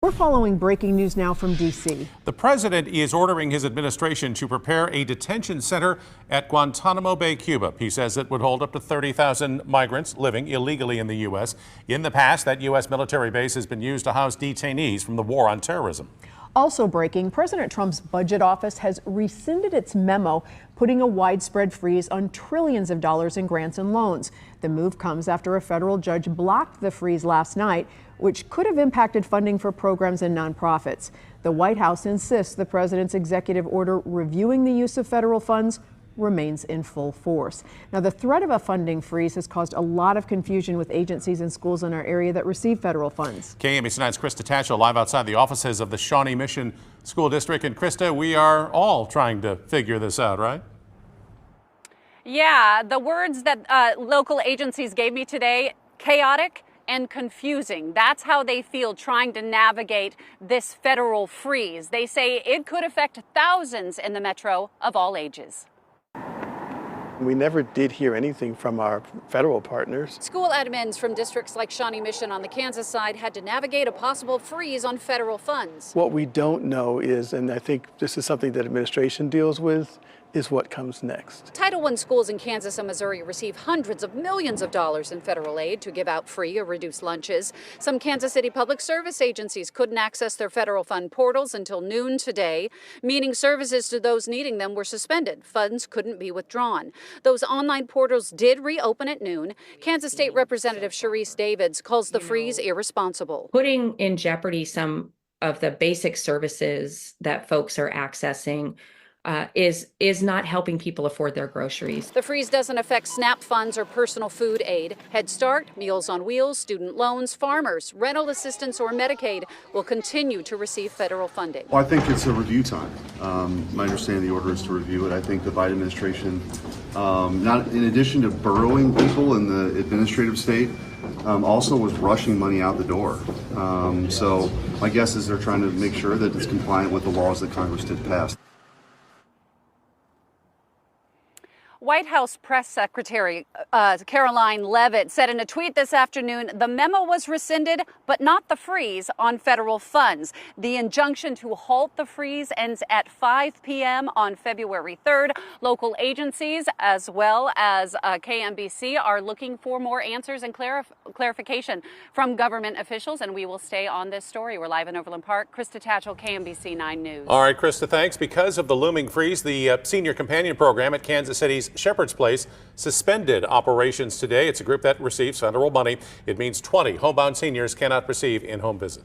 We're following breaking news now from D.C. The president is ordering his administration to prepare a detention center at Guantanamo Bay, Cuba. He says it would hold up to 30,000 migrants living illegally in the U.S. In the past, that U.S. military base has been used to house detainees from the war on terrorism. Also breaking, President Trump's budget office has rescinded its memo putting a widespread freeze on trillions of dollars in grants and loans. The move comes after a federal judge blocked the freeze last night, which could have impacted funding for programs and nonprofits. The White House insists the president's executive order reviewing the use of federal funds remains in full force. Now, the threat of a funding freeze has caused a lot of confusion with agencies and schools in our area that receive federal funds. KMBC 9's Krista Tatchell live outside the offices of the Shawnee Mission School District. And Krista, we are all trying to figure this out, right? Yeah, the words that local agencies gave me today, chaotic and confusing. That's how they feel trying to navigate this federal freeze. They say it could affect thousands in the metro of all ages. We never did hear anything from our federal partners. School admins from districts like Shawnee Mission on the Kansas side had to navigate a possible freeze on federal funds. What we don't know is, and I think this is something that administration deals with, is what comes next. Title I schools in Kansas and Missouri receive hundreds of millions of dollars in federal aid to give out free or reduced lunches. Some Kansas City public service agencies couldn't access their federal fund portals until noon today, meaning services to those needing them were suspended. Funds couldn't be withdrawn. Those online portals did reopen at noon. Kansas State Representative Sharice Davids calls the freeze irresponsible. Putting in jeopardy some of the basic services that folks are accessing is not helping people afford their groceries. The freeze doesn't affect SNAP funds or personal food aid. Head Start, Meals on Wheels, student loans, farmers, rental assistance, or Medicaid will continue to receive federal funding. Well, I think it's a review time. My understanding the order is to review it. I think the Biden administration, not in addition to burrowing people in the administrative state, also was rushing money out the door. So my guess is they're trying to make sure that it's compliant with the laws that Congress did pass. White House Press Secretary Karoline Leavitt said in a tweet this afternoon the memo was rescinded, but not the freeze on federal funds. The injunction to halt the freeze ends at 5 p.m. on February 3rd. Local agencies, as well as KMBC, are looking for more answers and clarification from government officials, and we will stay on this story. We're live in Overland Park. Krista Tatchell, KMBC 9 News. All right, Krista, thanks. Because of the looming freeze, the Senior Companion Program at Kansas City's Shepherd's Place suspended operations today. It's a group that receives federal money. It means 20 homebound seniors cannot receive in-home visits.